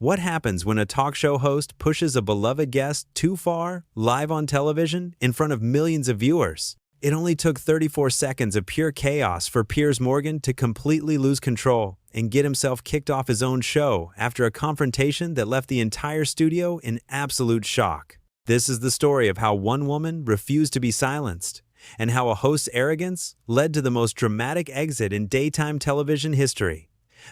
What happens when a talk show host pushes a beloved guest too far, live on television, in front of millions of viewers? It only took 34 seconds of pure chaos for Piers Morgan to completely lose control and get himself kicked off his own show after a confrontation that left the entire studio in absolute shock. This is the story of how one woman refused to be silenced, and how a host's arrogance led to the most dramatic exit in daytime television history.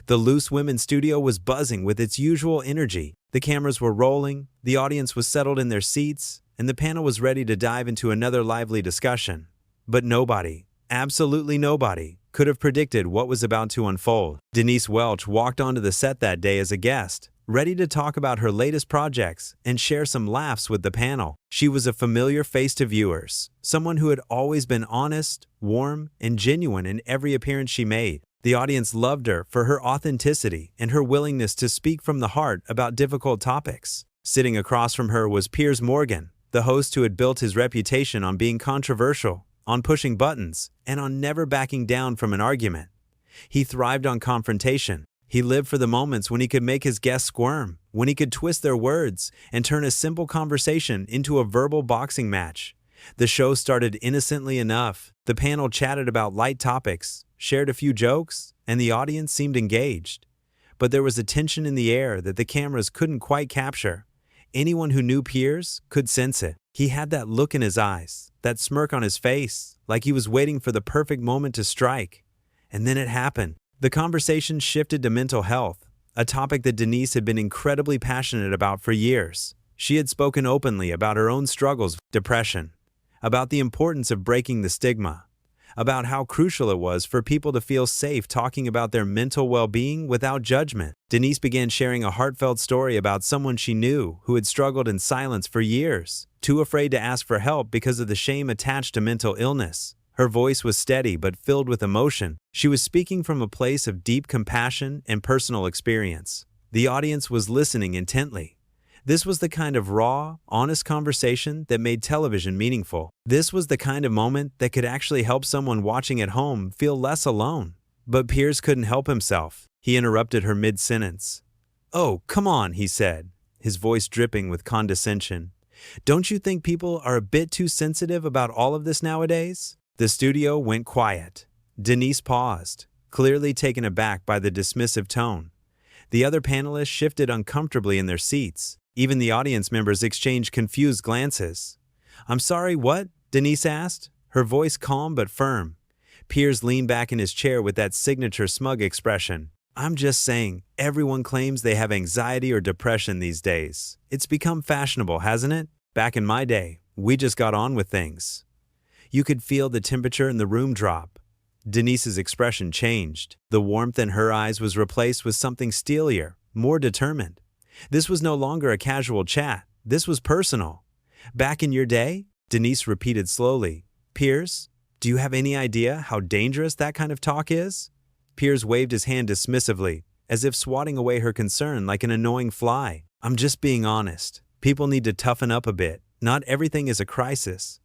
The Loose Women studio was buzzing with its usual energy. The cameras were rolling, the audience was settled in their seats, and the panel was ready to dive into another lively discussion. But nobody, absolutely nobody, could have predicted what was about to unfold. Denise Welch walked onto the set that day as a guest, ready to talk about her latest projects and share some laughs with the panel. She was a familiar face to viewers, someone who had always been honest, warm, and genuine in every appearance she made. The audience loved her for her authenticity and her willingness to speak from the heart about difficult topics. Sitting across from her was Piers Morgan, the host who had built his reputation on being controversial, on pushing buttons, and on never backing down from an argument. He thrived on confrontation. He lived for the moments when he could make his guests squirm, when he could twist their words and turn a simple conversation into a verbal boxing match. The show started innocently enough. The panel chatted about light topics, shared a few jokes, and the audience seemed engaged. But there was a tension in the air that the cameras couldn't quite capture. Anyone who knew Piers could sense it. He had that look in his eyes, that smirk on his face, like he was waiting for the perfect moment to strike. And then it happened. The conversation shifted to mental health, a topic that Denise had been incredibly passionate about for years. She had spoken openly about her own struggles with depression, about the importance of breaking the stigma, about how crucial it was for people to feel safe talking about their mental well-being without judgment. Denise began sharing a heartfelt story about someone she knew who had struggled in silence for years, too afraid to ask for help because of the shame attached to mental illness. Her voice was steady but filled with emotion. She was speaking from a place of deep compassion and personal experience. The audience was listening intently. This was the kind of raw, honest conversation that made television meaningful. This was the kind of moment that could actually help someone watching at home feel less alone. But Piers couldn't help himself. He interrupted her mid-sentence. "Oh, come on," he said, his voice dripping with condescension. "Don't you think people are a bit too sensitive about all of this nowadays?" The studio went quiet. Denise paused, clearly taken aback by the dismissive tone. The other panelists shifted uncomfortably in their seats. Even the audience members exchanged confused glances. "I'm sorry, what?" Denise asked, her voice calm but firm. Piers leaned back in his chair with that signature smug expression. "I'm just saying, everyone claims they have anxiety or depression these days. It's become fashionable, hasn't it? Back in my day, we just got on with things." You could feel the temperature in the room drop. Denise's expression changed. The warmth in her eyes was replaced with something steelier, more determined. This was no longer a casual chat. This was personal. "Back in your day?" Denise repeated slowly. "Piers, do you have any idea how dangerous that kind of talk is?" Piers waved his hand dismissively, as if swatting away her concern like an annoying fly. "I'm just being honest. People need to toughen up a bit. Not everything is a crisis."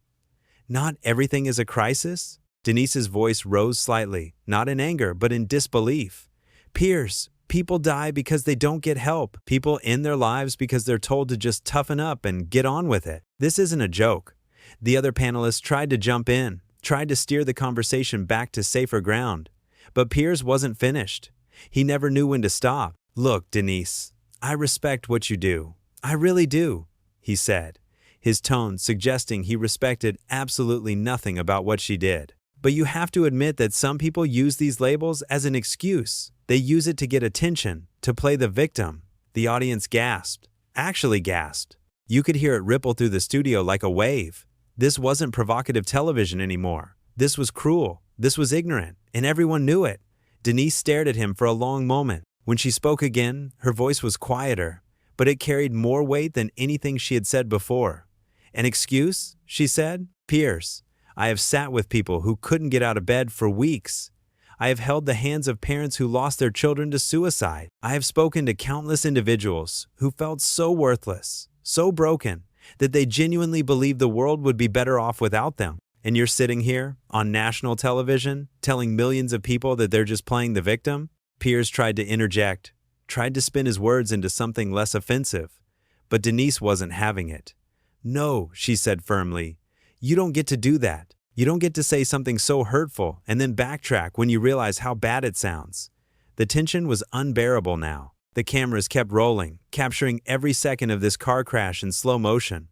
"Not everything is a crisis?" Denise's voice rose slightly, not in anger, but in disbelief. "Piers, people die because they don't get help. People end their lives because they're told to just toughen up and get on with it. This isn't a joke." The other panelists tried to jump in, tried to steer the conversation back to safer ground. But Piers wasn't finished. He never knew when to stop. "Look, Denise, I respect what you do. I really do," he said, his tone suggesting he respected absolutely nothing about what she did. "But you have to admit that some people use these labels as an excuse. They use it to get attention, to play the victim." The audience gasped, actually gasped. You could hear it ripple through the studio like a wave. This wasn't provocative television anymore. This was cruel. This was ignorant, and everyone knew it. Denise stared at him for a long moment. When she spoke again, her voice was quieter, but it carried more weight than anything she had said before. "An excuse?" she said. "Piers, I have sat with people who couldn't get out of bed for weeks. I have held the hands of parents who lost their children to suicide. I have spoken to countless individuals who felt so worthless, so broken, that they genuinely believed the world would be better off without them. And you're sitting here, on national television, telling millions of people that they're just playing the victim?" Piers tried to interject. tried to spin his words into something less offensive. But Denise wasn't having it. "No," she said firmly. "You don't get to do that. You don't get to say something so hurtful and then backtrack when you realize how bad it sounds." The tension was unbearable now. The cameras kept rolling, capturing every second of this car crash in slow motion.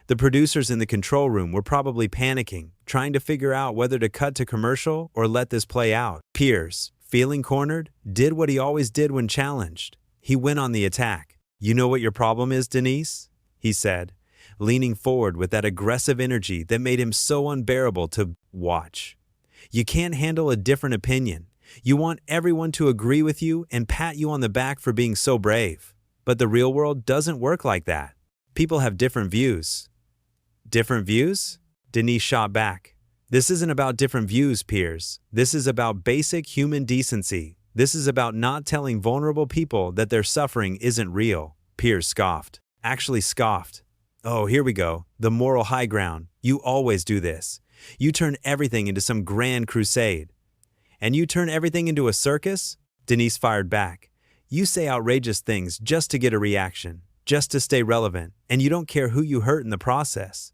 The producers in the control room were probably panicking, trying to figure out whether to cut to commercial or let this play out. Piers, feeling cornered, did what he always did when challenged. He went on the attack. "You know what your problem is, Denise?" he said, leaning forward with that aggressive energy that made him so unbearable to watch. "You can't handle a different opinion. You want everyone to agree with you and pat you on the back for being so brave. But the real world doesn't work like that. People have different views." "Different views?" Denise shot back. "This isn't about different views, Piers. This is about basic human decency. This is about not telling vulnerable people that their suffering isn't real." Piers scoffed. Actually scoffed. "Oh, here we go. The moral high ground. You always do this. You turn everything into some grand crusade." "And you turn everything into a circus?" Denise fired back. "You say outrageous things just to get a reaction, just to stay relevant, and you don't care who you hurt in the process."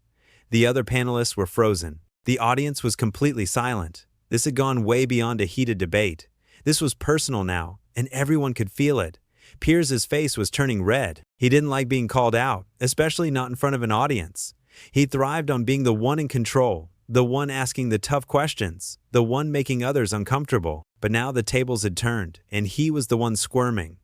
The other panelists were frozen. The audience was completely silent. This had gone way beyond a heated debate. This was personal now, and everyone could feel it. Piers's face was turning red. He didn't like being called out, especially not in front of an audience. He thrived on being the one in control, the one asking the tough questions, the one making others uncomfortable. But now the tables had turned, and he was the one squirming.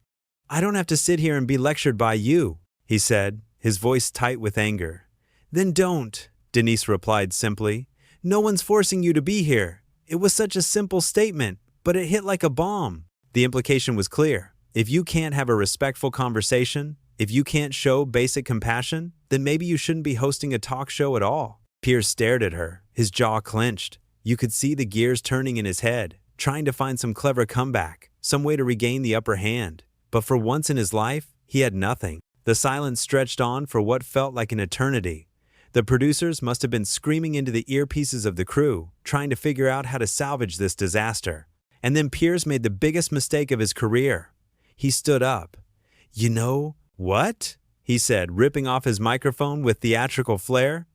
"I don't have to sit here and be lectured by you," he said, his voice tight with anger. "Then don't," Denise replied simply. "No one's forcing you to be here. It was such a simple statement, but it hit like a bomb." The implication was clear. If you can't have a respectful conversation, if you can't show basic compassion, then maybe you shouldn't be hosting a talk show at all. Piers stared at her, his jaw clenched. You could see the gears turning in his head, trying to find some clever comeback, some way to regain the upper hand. But for once in his life, he had nothing. The silence stretched on for what felt like an eternity. The producers must have been screaming into the earpieces of the crew, trying to figure out how to salvage this disaster. And then Piers made the biggest mistake of his career. He stood up. "You know what?" he said, ripping off his microphone with theatrical flair.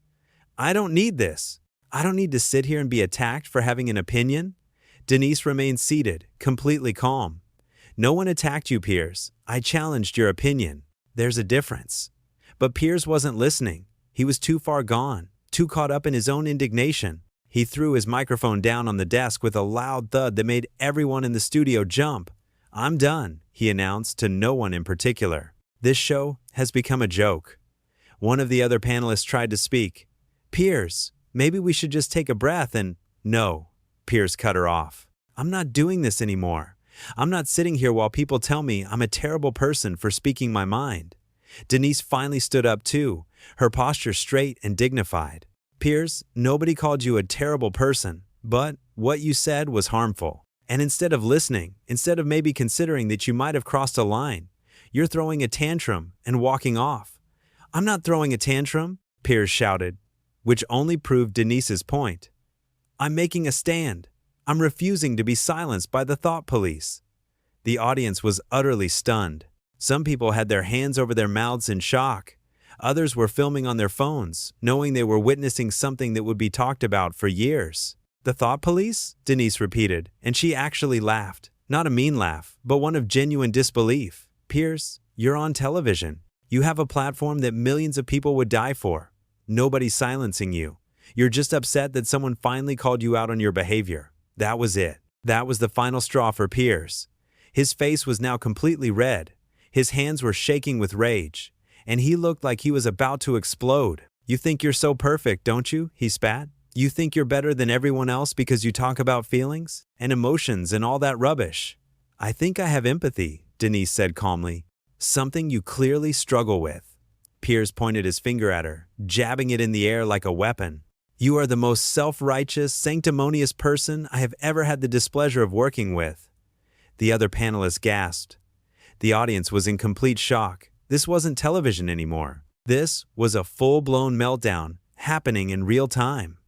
"I don't need this. I don't need to sit here and be attacked for having an opinion." Denise remained seated, completely calm. "No one attacked you, Piers. I challenged your opinion. There's a difference." But Piers wasn't listening. He was too far gone, too caught up in his own indignation. He threw his microphone down on the desk with a loud thud that made everyone in the studio jump. "I'm done," he announced to no one in particular. "This show has become a joke." One of the other panelists tried to speak. "Piers, maybe we should just take a breath and—" "No," Piers cut her off. "I'm not doing this anymore. I'm not sitting here while people tell me I'm a terrible person for speaking my mind." Denise finally stood up too, her posture straight and dignified. "Piers, nobody called you a terrible person, but what you said was harmful. And instead of listening, instead of maybe considering that you might have crossed a line, you're throwing a tantrum and walking off." "I'm not throwing a tantrum," Piers shouted, which only proved Denise's point. "I'm making a stand. I'm refusing to be silenced by the thought police." The audience was utterly stunned. Some people had their hands over their mouths in shock. Others were filming on their phones, knowing they were witnessing something that would be talked about for years. "The thought police?" Denise repeated, and she actually laughed. Not a mean laugh, but one of genuine disbelief. "Piers, you're on television. You have a platform that millions of people would die for. Nobody's silencing you. You're just upset that someone finally called you out on your behavior." That was it. That was the final straw for Piers. His face was now completely red. His hands were shaking with rage, and he looked like he was about to explode. "You think you're so perfect, don't you?" he spat. "You think you're better than everyone else because you talk about feelings and emotions and all that rubbish." "I think I have empathy," Denise said calmly. "Something you clearly struggle with." Piers pointed his finger at her, jabbing it in the air like a weapon. "You are the most self-righteous, sanctimonious person I have ever had the displeasure of working with." The other panelists gasped. The audience was in complete shock. This wasn't television anymore. This was a full-blown meltdown, happening in real time.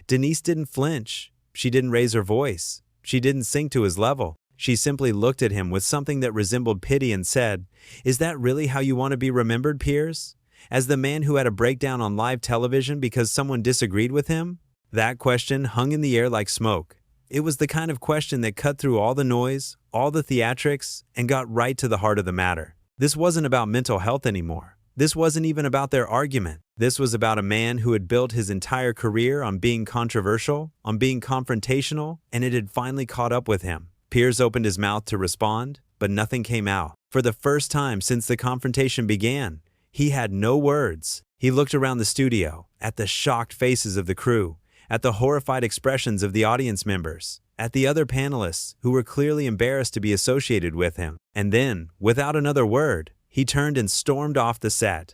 Denise didn't flinch. She didn't raise her voice. She didn't sink to his level. She simply looked at him with something that resembled pity and said, "Is that really how you want to be remembered, Piers? As the man who had a breakdown on live television because someone disagreed with him?" That question hung in the air like smoke. It was the kind of question that cut through all the noise, all the theatrics, and got right to the heart of the matter. This wasn't about mental health anymore. This wasn't even about their argument. This was about a man who had built his entire career on being controversial, on being confrontational, and it had finally caught up with him. Piers opened his mouth to respond, but nothing came out. For the first time since the confrontation began, he had no words. He looked around the studio, at the shocked faces of the crew, at the horrified expressions of the audience members, at the other panelists who were clearly embarrassed to be associated with him. And then, without another word, he turned and stormed off the set.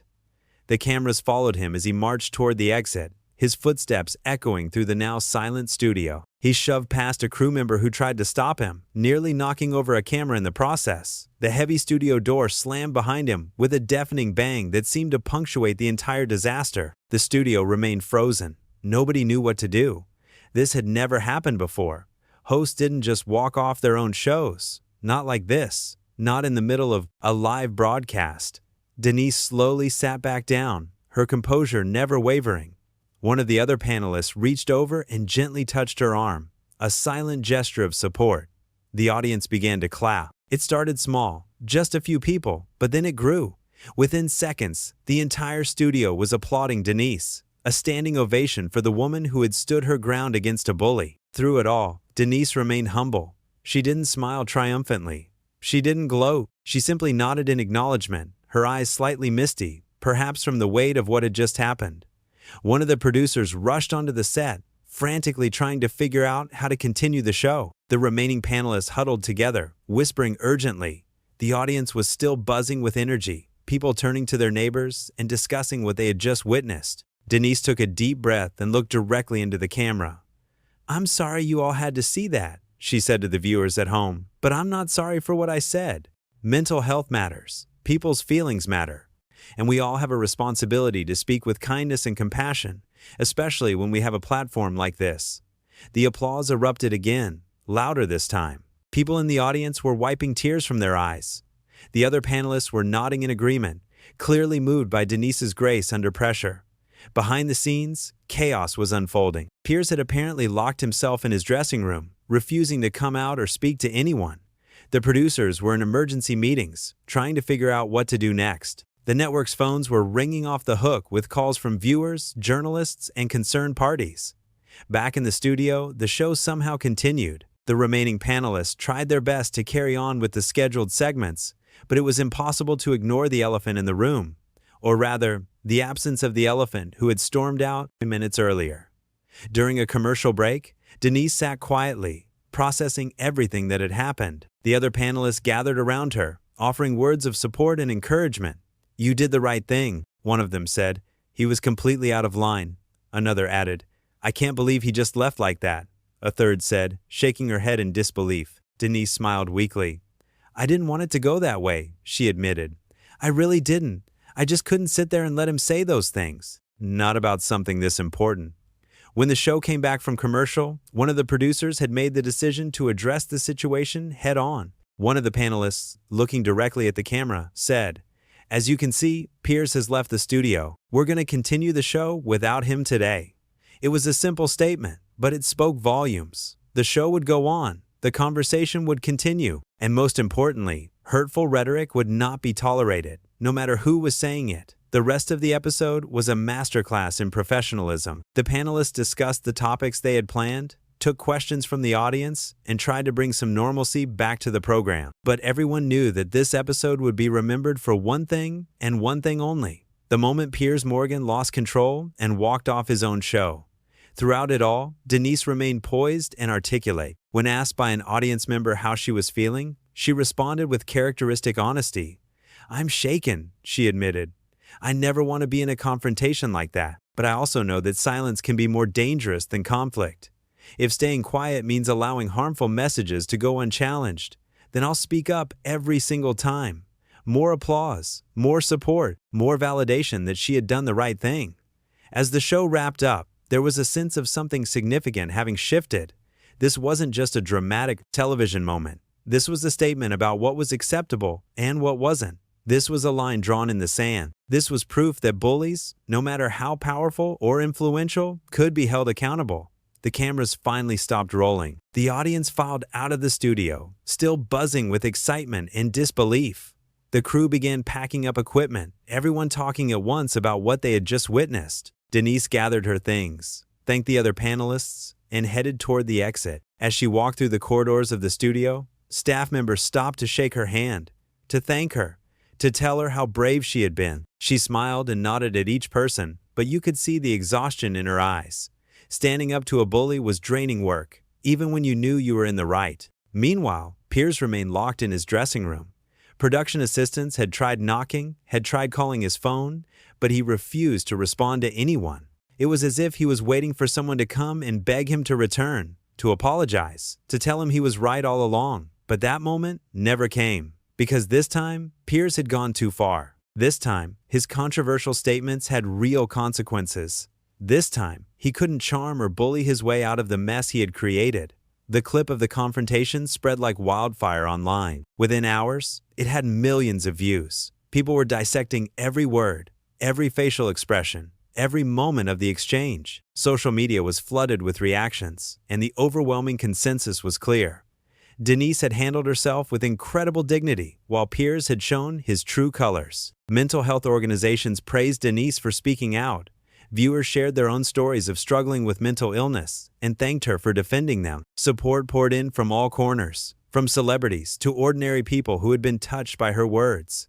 The cameras followed him as he marched toward the exit, his footsteps echoing through the now silent studio. He shoved past a crew member who tried to stop him, nearly knocking over a camera in the process. The heavy studio door slammed behind him with a deafening bang that seemed to punctuate the entire disaster. The studio remained frozen. Nobody knew what to do. This had never happened before. Hosts didn't just walk off their own shows. Not like this. Not in the middle of a live broadcast. Denise slowly sat back down, her composure never wavering. One of the other panelists reached over and gently touched her arm, a silent gesture of support. The audience began to clap. It started small, just a few people, but then it grew. Within seconds, the entire studio was applauding Denise, a standing ovation for the woman who had stood her ground against a bully. Through it all, Denise remained humble. She didn't smile triumphantly. She didn't gloat. She simply nodded in acknowledgement, her eyes slightly misty, perhaps from the weight of what had just happened. One of the producers rushed onto the set, frantically trying to figure out how to continue the show. The remaining panelists huddled together, whispering urgently. The audience was still buzzing with energy, people turning to their neighbors and discussing what they had just witnessed. Denise took a deep breath and looked directly into the camera. "I'm sorry you all had to see that," she said to the viewers at home, "but I'm not sorry for what I said. Mental health matters. People's feelings matter. And we all have a responsibility to speak with kindness and compassion, especially when we have a platform like this." The applause erupted again, louder this time. People in the audience were wiping tears from their eyes. The other panelists were nodding in agreement, clearly moved by Denise's grace under pressure. Behind the scenes, chaos was unfolding. Piers had apparently locked himself in his dressing room, refusing to come out or speak to anyone. The producers were in emergency meetings, trying to figure out what to do next. The network's phones were ringing off the hook with calls from viewers, journalists, and concerned parties. Back in the studio, the show somehow continued. The remaining panelists tried their best to carry on with the scheduled segments, but it was impossible to ignore the elephant in the room. Or rather, the absence of the elephant who had stormed out minutes earlier. During a commercial break, Denise sat quietly, processing everything that had happened. The other panelists gathered around her, offering words of support and encouragement. "You did the right thing," one of them said. "He was completely out of line." Another added, "I can't believe he just left like that." A third said, shaking her head in disbelief. Denise smiled weakly. "I didn't want it to go that way," she admitted. "I really didn't. I just couldn't sit there and let him say those things. Not about something this important." When the show came back from commercial, one of the producers had made the decision to address the situation head on. One of the panelists, looking directly at the camera, said, "As you can see, Piers has left the studio. We're going to continue the show without him today." It was a simple statement, but it spoke volumes. The show would go on, the conversation would continue, and most importantly, hurtful rhetoric would not be tolerated, no matter who was saying it. The rest of the episode was a masterclass in professionalism. The panelists discussed the topics they had planned, took questions from the audience, and tried to bring some normalcy back to the program. But everyone knew that this episode would be remembered for one thing and one thing only: the moment Piers Morgan lost control and walked off his own show. Throughout it all, Denise remained poised and articulate. When asked by an audience member how she was feeling, she responded with characteristic honesty. "I'm shaken," she admitted. "I never want to be in a confrontation like that, but I also know that silence can be more dangerous than conflict. If staying quiet means allowing harmful messages to go unchallenged, then I'll speak up every single time." More applause, more support, more validation that she had done the right thing. As the show wrapped up, there was a sense of something significant having shifted. This wasn't just a dramatic television moment. This was a statement about what was acceptable and what wasn't. This was a line drawn in the sand. This was proof that bullies, no matter how powerful or influential, could be held accountable. The cameras finally stopped rolling. The audience filed out of the studio, still buzzing with excitement and disbelief. The crew began packing up equipment, everyone talking at once about what they had just witnessed. Denise gathered her things, thanked the other panelists, and headed toward the exit. As she walked through the corridors of the studio, staff members stopped to shake her hand, to thank her, to tell her how brave she had been. She smiled and nodded at each person, but you could see the exhaustion in her eyes. Standing up to a bully was draining work, even when you knew you were in the right. Meanwhile, Piers remained locked in his dressing room. Production assistants had tried knocking, had tried calling his phone, but he refused to respond to anyone. It was as if he was waiting for someone to come and beg him to return, to apologize, to tell him he was right all along. But that moment never came, because this time, Piers had gone too far. This time, his controversial statements had real consequences. This time, he couldn't charm or bully his way out of the mess he had created. The clip of the confrontation spread like wildfire online. Within hours, it had millions of views. People were dissecting every word, every facial expression, every moment of the exchange. Social media was flooded with reactions, and the overwhelming consensus was clear. Denise had handled herself with incredible dignity, while Piers had shown his true colors. Mental health organizations praised Denise for speaking out. Viewers shared their own stories of struggling with mental illness and thanked her for defending them. Support poured in from all corners, from celebrities to ordinary people who had been touched by her words.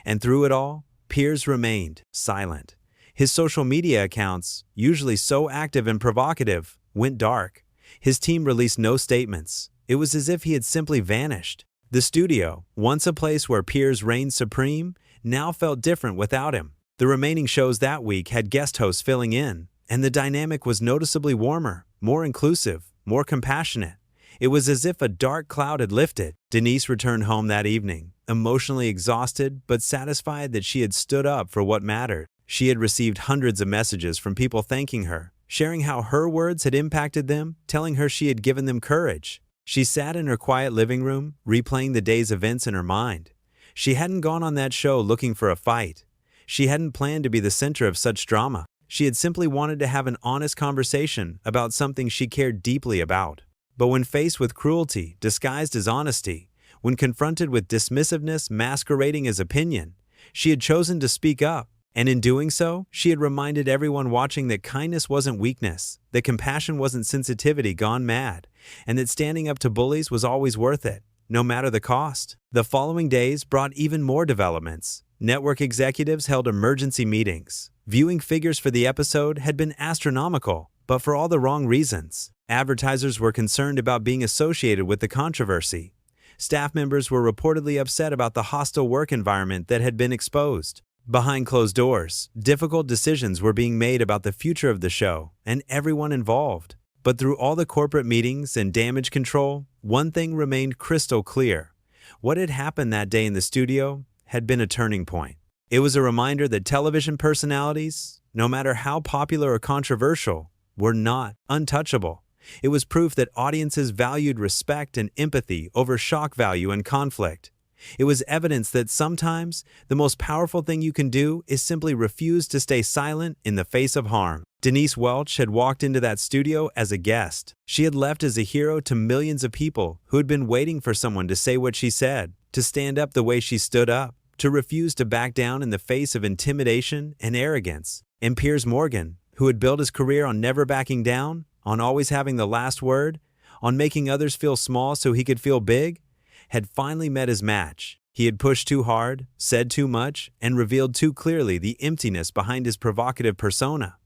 And through it all, Piers remained silent. His social media accounts, usually so active and provocative, went dark. His team released no statements. It was as if he had simply vanished. The studio, once a place where Piers reigned supreme, now felt different without him. The remaining shows that week had guest hosts filling in, and the dynamic was noticeably warmer, more inclusive, more compassionate. It was as if a dark cloud had lifted. Denise returned home that evening, emotionally exhausted but satisfied that she had stood up for what mattered. She had received hundreds of messages from people thanking her, sharing how her words had impacted them, telling her she had given them courage. She sat in her quiet living room, replaying the day's events in her mind. She hadn't gone on that show looking for a fight. She hadn't planned to be the center of such drama. She had simply wanted to have an honest conversation about something she cared deeply about. But when faced with cruelty disguised as honesty, when confronted with dismissiveness masquerading as opinion, she had chosen to speak up. And in doing so, she had reminded everyone watching that kindness wasn't weakness, that compassion wasn't sensitivity gone mad, and that standing up to bullies was always worth it, no matter the cost. The following days brought even more developments. Network executives held emergency meetings. Viewing figures for the episode had been astronomical, but for all the wrong reasons. Advertisers were concerned about being associated with the controversy. Staff members were reportedly upset about the hostile work environment that had been exposed. Behind closed doors, difficult decisions were being made about the future of the show and everyone involved. But through all the corporate meetings and damage control, one thing remained crystal clear. What had happened that day in the studio had been a turning point. It was a reminder that television personalities, no matter how popular or controversial, were not untouchable. It was proof that audiences valued respect and empathy over shock value and conflict. It was evidence that sometimes the most powerful thing you can do is simply refuse to stay silent in the face of harm. Denise Welch had walked into that studio as a guest. She had left as a hero to millions of people who had been waiting for someone to say what she said, to stand up the way she stood up, to refuse to back down in the face of intimidation and arrogance. And Piers Morgan, who had built his career on never backing down, on always having the last word, on making others feel small so he could feel big, had finally met his match. He had pushed too hard, said too much, and revealed too clearly the emptiness behind his provocative persona.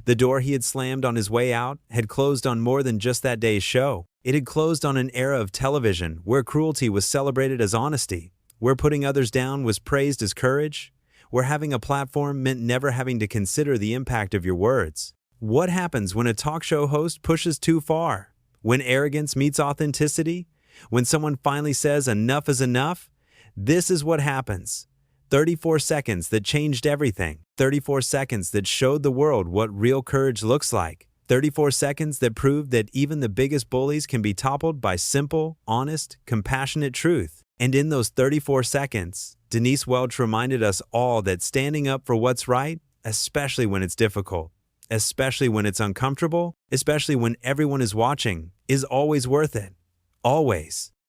The door he had slammed on his way out had closed on more than just that day's show. It had closed on an era of television where cruelty was celebrated as honesty, where putting others down was praised as courage, where having a platform meant never having to consider the impact of your words. What happens when a talk show host pushes too far? When arrogance meets authenticity? When someone finally says enough is enough? This is what happens. 34 seconds that changed everything. 34 seconds that showed the world what real courage looks like. 34 seconds that proved that even the biggest bullies can be toppled by simple, honest, compassionate truth. And in those 34 seconds, Denise Welch reminded us all that standing up for what's right, especially when it's difficult, especially when it's uncomfortable, especially when everyone is watching, is always worth it. Always.